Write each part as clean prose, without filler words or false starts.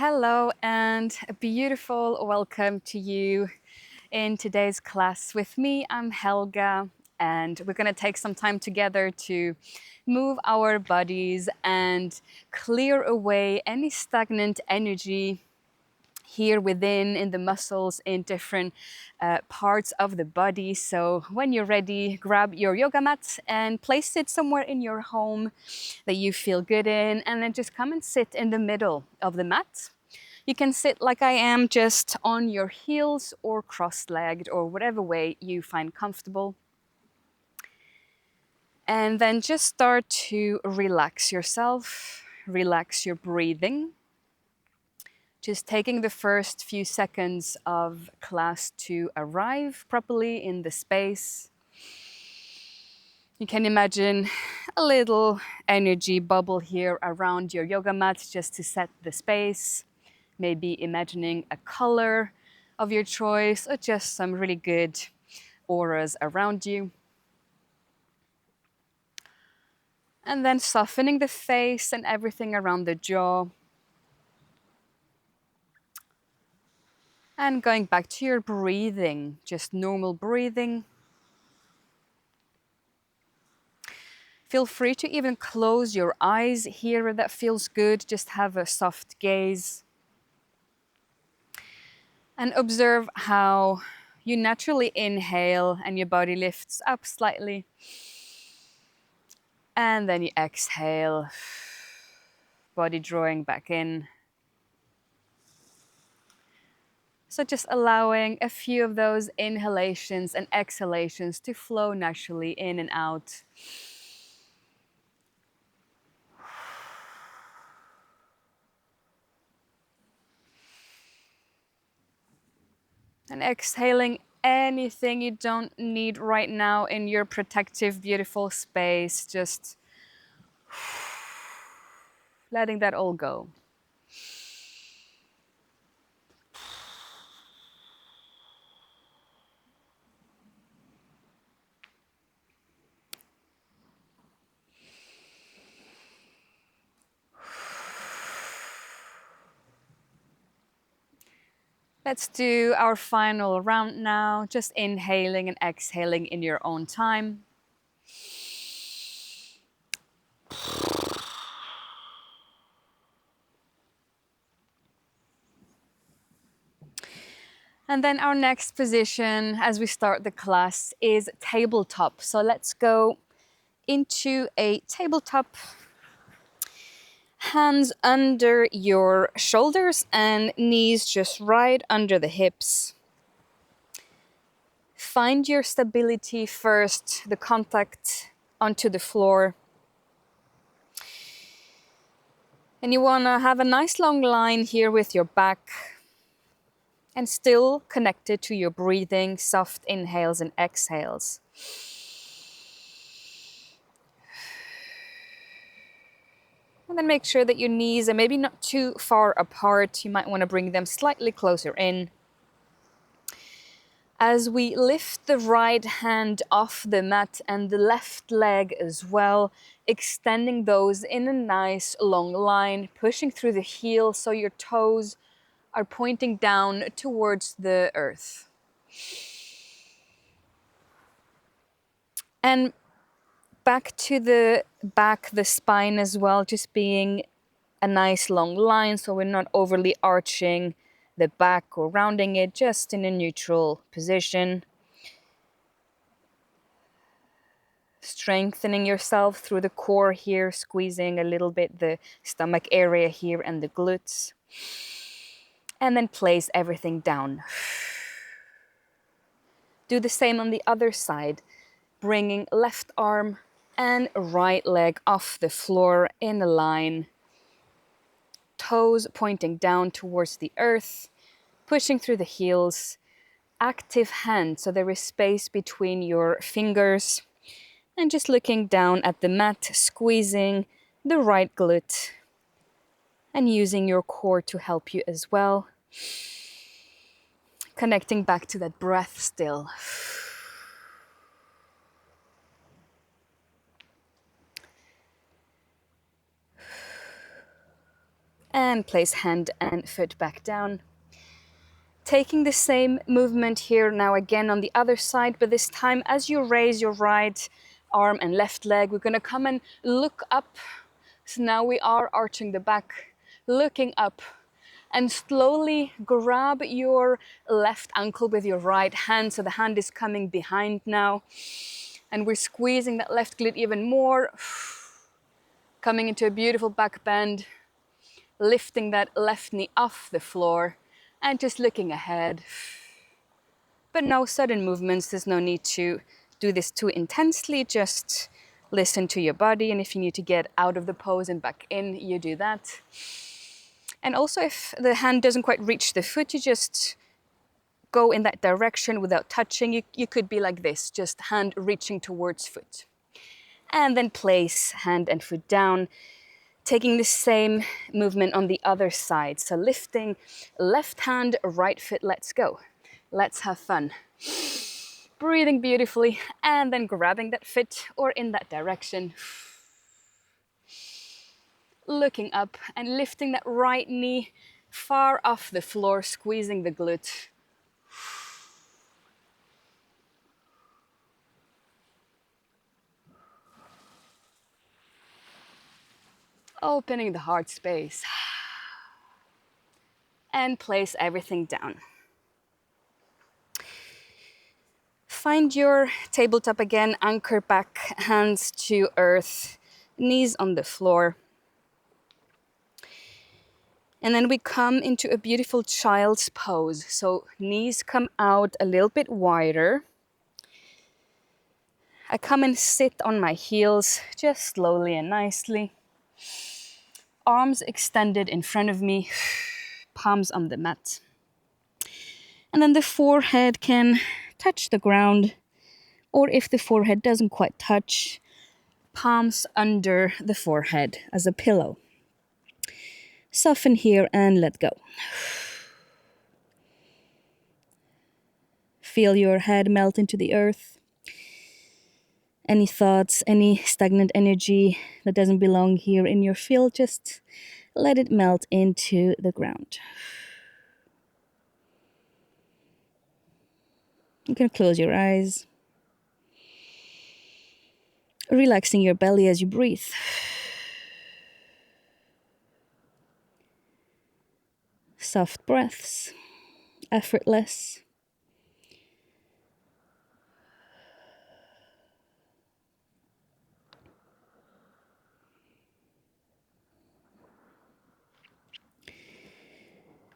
Hello and a beautiful welcome to you in today's class with me. I'm Helga and we're going to take some time together to move our bodies and clear away any stagnant energy here within in the muscles in different parts of the body. So when you're ready, grab your yoga mat and place it somewhere in your home that you feel good in, and then just come and sit in the middle of the mat. You can sit like I am, just on your heels or cross-legged or whatever way you find comfortable. And then just start to relax yourself, relax your breathing. Just taking the first few seconds of class to arrive properly in the space. You can imagine a little energy bubble here around your yoga mat just to set the space. Maybe imagining a color of your choice or just some really good auras around you. And then softening the face and everything around the jaw. And going back to your breathing, just normal breathing. Feel free to even close your eyes here where that feels good. Just have a soft gaze. And observe how you naturally inhale and your body lifts up slightly. And then you exhale, body drawing back in. So just allowing a few of those inhalations and exhalations to flow naturally in and out. And exhaling anything you don't need right now in your protective, beautiful space. Just letting that all go. Let's do our final round now, just inhaling and exhaling in your own time. And then our next position as we start the class is tabletop. So let's go into a tabletop. Hands under your shoulders and knees just right under the hips. Find your stability first, the contact onto the floor. And you want to have a nice long line here with your back and still connected to your breathing, soft inhales and exhales. And then make sure that your knees are maybe not too far apart. You might want to bring them slightly closer in. As we lift the right hand off the mat and the left leg as well, extending those in a nice long line, pushing through the heel so your toes are pointing down towards the earth. And back to the back, the spine as well, just being a nice long line so we're not overly arching the back or rounding it, just in a neutral position. Strengthening yourself through the core here, squeezing a little bit the stomach area here and the glutes. And then place everything down. Do the same on the other side, bringing left arm and right leg off the floor in a line. Toes pointing down towards the earth, pushing through the heels. Active hand, so there is space between your fingers. And just looking down at the mat, squeezing the right glute and using your core to help you as well. Connecting back to that breath still. and place hand and foot back down. Taking the same movement here now again on the other side, but this time as you raise your right arm and left leg, we're gonna come and look up. So now we are arching the back, looking up, and slowly grab your left ankle with your right hand. So the hand is coming behind now, and we're squeezing that left glute even more, coming into a beautiful back bend, lifting that left knee off the floor, and just looking ahead. But no sudden movements, there's no need to do this too intensely, just listen to your body, and if you need to get out of the pose and back in, you do that. And also if the hand doesn't quite reach the foot, you just go in that direction without touching. You could be like this, just hand reaching towards foot. And then place hand and foot down, taking the same movement on the other side. So lifting left hand, right foot, let's go. Let's have fun. Breathing beautifully and then grabbing that foot or in that direction. Looking up and lifting that right knee far off the floor, squeezing the glute. Opening the heart space. And place everything down. Find your tabletop again, anchor back, hands to earth, knees on the floor. And then we come into a beautiful child's pose. So knees come out a little bit wider. I come and sit on my heels, just slowly and nicely. Arms extended in front of me, palms on the mat. And then the forehead can touch the ground, or if the forehead doesn't quite touch, palms under the forehead as a pillow. Soften here and let go. Feel your head melt into the earth. Any thoughts, any stagnant energy that doesn't belong here in your field, just let it melt into the ground. You can close your eyes, relaxing your belly as you breathe. Soft breaths, effortless.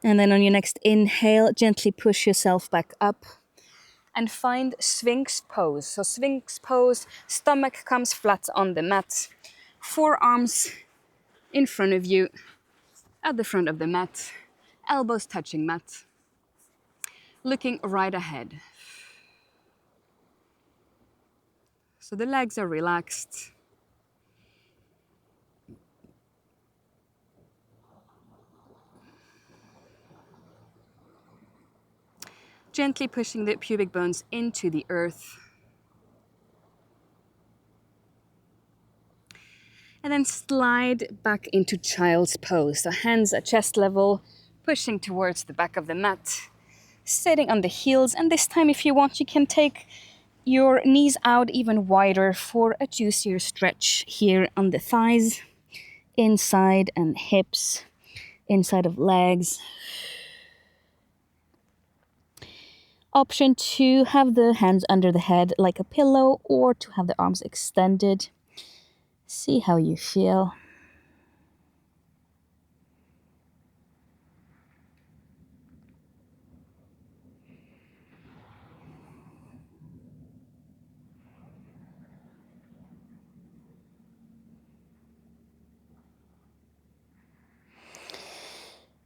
And then on your next inhale, gently push yourself back up and find Sphinx pose. So Sphinx pose, stomach comes flat on the mat, forearms in front of you at the front of the mat, elbows touching mat, looking right ahead. So the legs are relaxed. Gently pushing the pubic bones into the earth. And then slide back into child's pose. So hands at chest level, pushing towards the back of the mat, sitting on the heels. And this time, if you want, you can take your knees out even wider for a juicier stretch here on the thighs, inside and hips, inside of legs. Option to have the hands under the head like a pillow or to have the arms extended. See how you feel.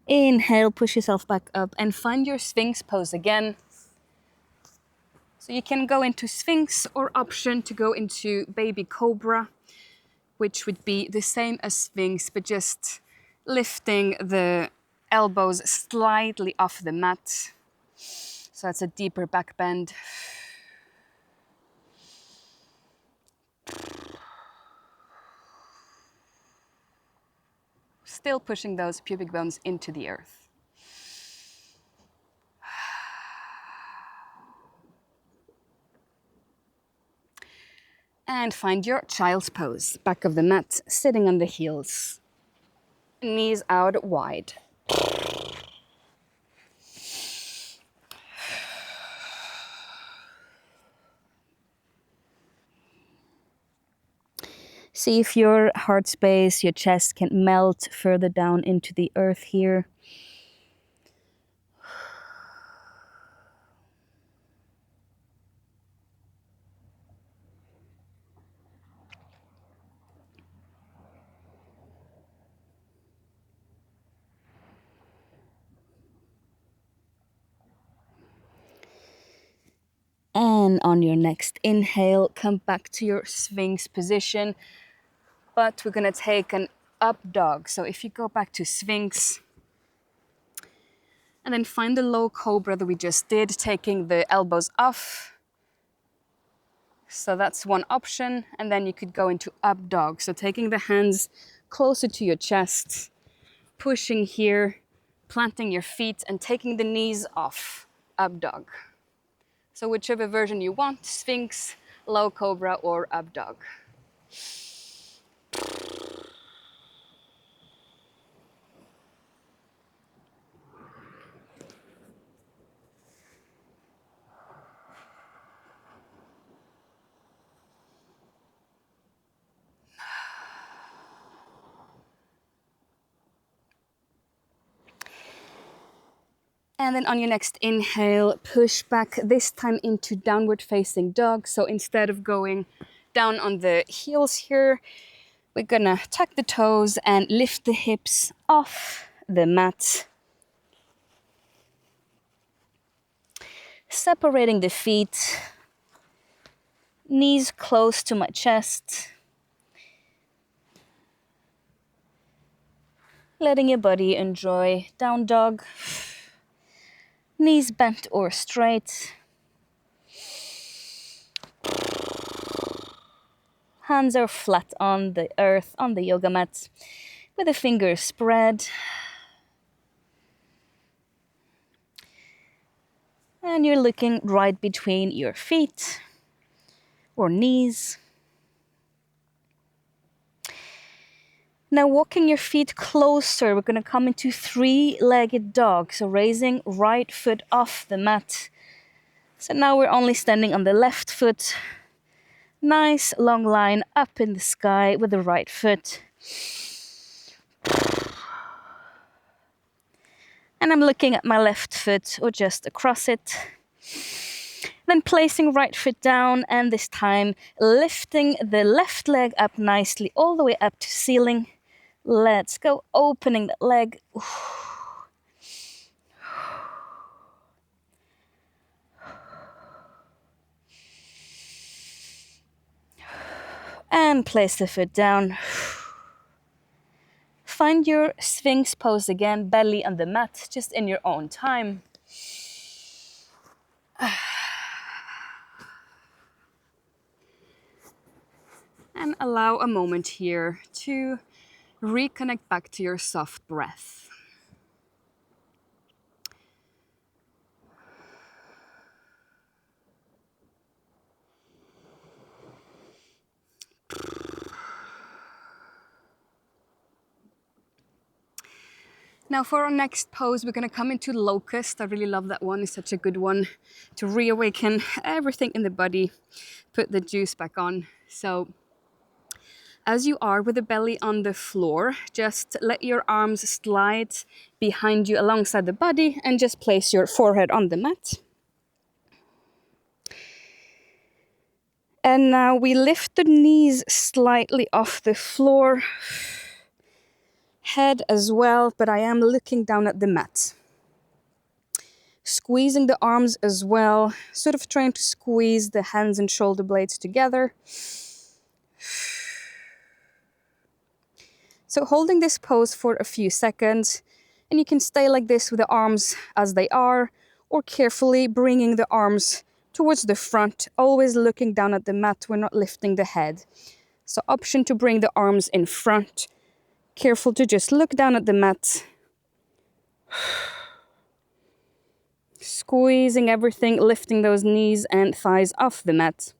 Inhale, push yourself back up and find your Sphinx pose again. So you can go into Sphinx or option to go into baby cobra, which would be the same as Sphinx, but just lifting the elbows slightly off the mat. So that's a deeper back bend. still pushing those pubic bones into the earth. And find your child's pose. Back of the mat, sitting on the heels. Knees out wide. See if your heart space, your chest can melt further down into the earth here. And on your next inhale, come back to your Sphinx position. But we're gonna take an up dog. So if you go back to Sphinx, and then find the low cobra that we just did, taking the elbows off. So that's one option. And then you could go into up dog. So taking the hands closer to your chest, pushing here, planting your feet and taking the knees off, up dog. So whichever version you want, Sphinx, low cobra or up dog. And then on your next inhale, push back, this time into downward facing dog. So instead of going down on the heels here, we're gonna tuck the toes and lift the hips off the mat. Separating the feet, knees close to my chest. Letting your body enjoy down dog. Knees bent or straight. Hands are flat on the earth, on the yoga mat, with the fingers spread. And you're looking right between your feet or knees. Now walking your feet closer, we're going to come into three-legged dog. So raising right foot off the mat. So now we're only standing on the left foot. Nice long line up in the sky with the right foot. And I'm looking at my left foot or just across it. Then placing right foot down and this time lifting the left leg up nicely all the way up to ceiling. Let's go, opening that leg. And place the foot down. Find your Sphinx pose again, belly on the mat, just in your own time. And allow a moment here to reconnect back to your soft breath. Now for our next pose, we're going to come into locust. I really love that one. It's such a good one to reawaken everything in the body, put the juice back on. So as you are with the belly on the floor, just let your arms slide behind you alongside the body and just place your forehead on the mat. And now we lift the knees slightly off the floor. Head as well, but I am looking down at the mat. Squeezing the arms as well, sort of trying to squeeze the hands and shoulder blades together. So holding this pose for a few seconds, and you can stay like this with the arms as they are, or carefully bringing the arms towards the front, always looking down at the mat, we're not lifting the head. So option to bring the arms in front, careful to just look down at the mat. Squeezing everything, lifting those knees and thighs off the mat.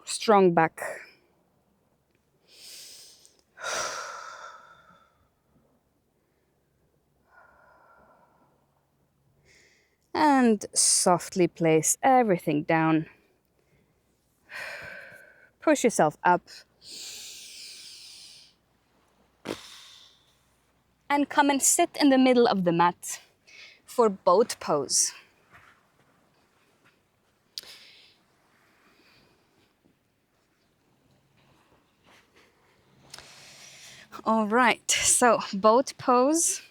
Strong back. And softly place everything down. Push yourself up. And come and sit in the middle of the mat for boat pose. All right, so boat pose.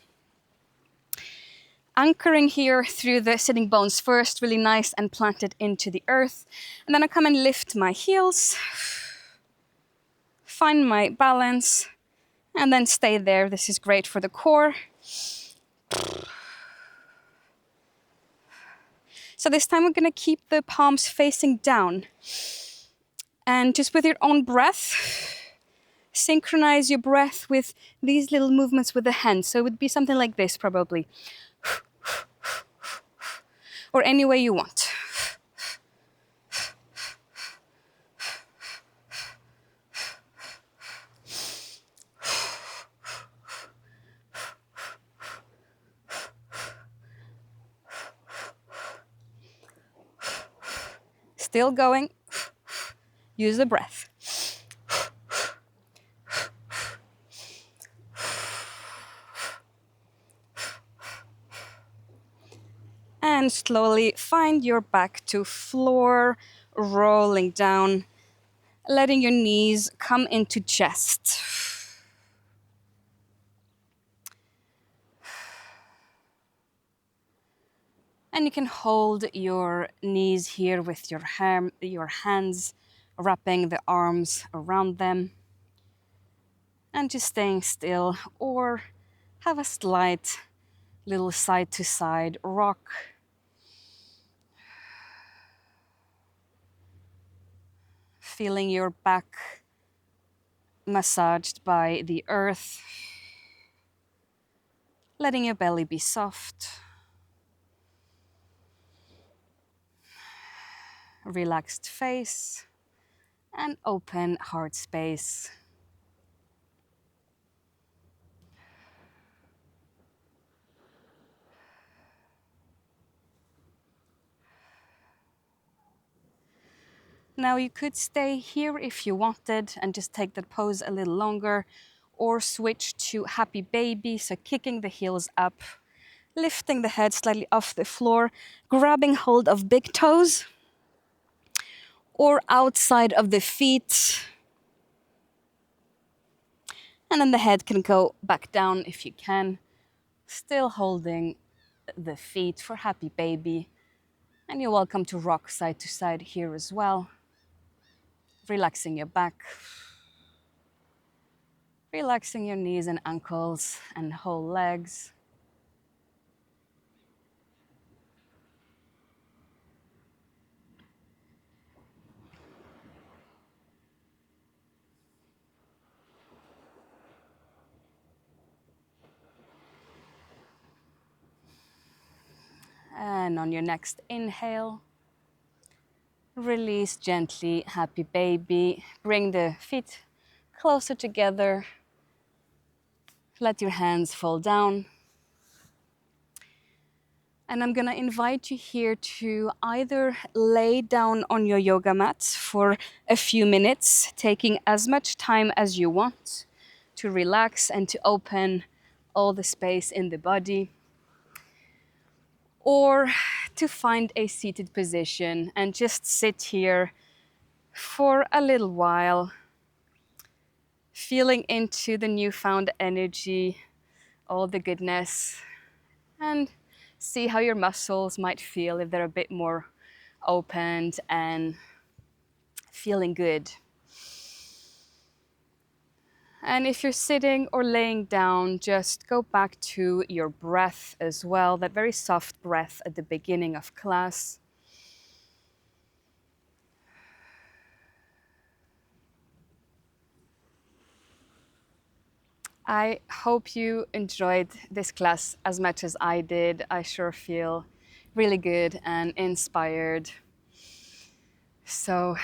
Anchoring here through the sitting bones first, really nice and planted into the earth. And then I come and lift my heels, find my balance, and then stay there. This is great for the core. So this time we're gonna keep the palms facing down. And just with your own breath, synchronize your breath with these little movements with the hands. So it would be something like this probably. Or any way you want. Still going. Use the breath. And slowly find your back to floor, rolling down, letting your knees come into chest. And you can hold your knees here with your hands, wrapping the arms around them. And just staying still, or have a slight little side to side rock. Feeling your back massaged by the earth. Letting your belly be soft. Relaxed face and open heart space. Now you could stay here if you wanted and just take that pose a little longer, or switch to happy baby, so kicking the heels up, lifting the head slightly off the floor, grabbing hold of big toes or outside of the feet. And then the head can go back down if you can, still holding the feet for happy baby. And you're welcome to rock side to side here as well. Relaxing your back, relaxing your knees and ankles and whole legs. And on your next inhale, release gently, happy baby. Bring the feet closer together. Let your hands fall down. And I'm gonna invite you here to either lay down on your yoga mat for a few minutes, taking as much time as you want to relax and to open all the space in the body, or to find a seated position and just sit here for a little while, feeling into the newfound energy, all the goodness, and see how your muscles might feel if they're a bit more opened and feeling good. And if you're sitting or laying down, just go back to your breath as well, that very soft breath at the beginning of class. I hope you enjoyed this class as much as I did. I sure feel really good and inspired. So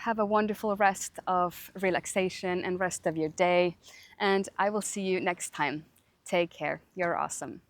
have a wonderful rest of relaxation and rest of your day. And I will see you next time. Take care. You're awesome.